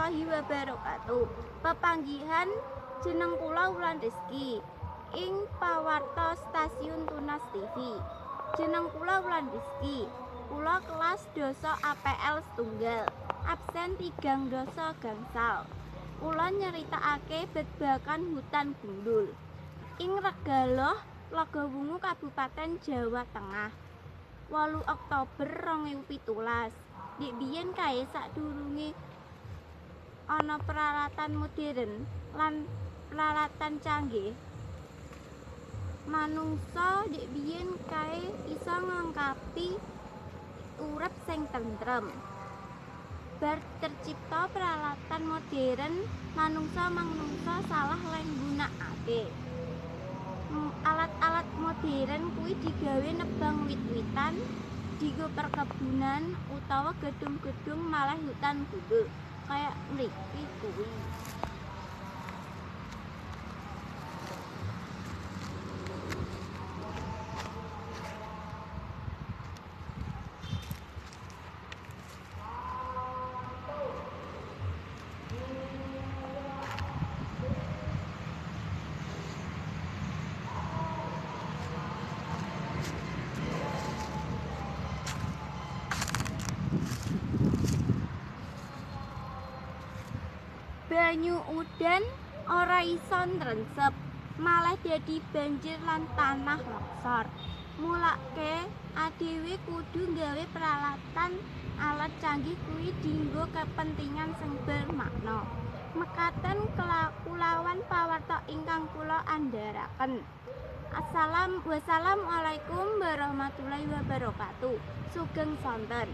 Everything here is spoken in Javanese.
warahmatullahi wabarakatuh. Pepanggihan jeneng kula Wulan Rizky ing pawarta stasiun Tunas TV. Jeneng kula Wulan Rizky. Kula kelas doso APL setunggal, absen 3 doso gangsal. Kula nyeritakake babagan hutan gundul ing Regaloh, Logowungu, Kabupaten Jawa Tengah. 8 Oktober 2017. Dik biyen kae sadurunge ana peralatan modern lan peralatan canggih, manungsa dik biyen kae iso nglengkapi urip sing tentrem. Bar tercipta peralatan modern, manungsa salah lan nggunakake. Alat-alat modern kuwi digawe nebang wit-witan, digo perkebunan utawa gedung-gedung malah hutan gundul kayak mriki kuwi. Banyu udan ora iso nrensep, malah dadi banjir lan tanah longsor. Mulake adewe kudu nggawe peralatan alat canggih kuwi dienggo kepentingan sing bermakna. Mekaten kulawan pawarta ingkang kula andharaken. Wassalamualaikum warahmatullahi wabarakatuh. Sugeng sonten.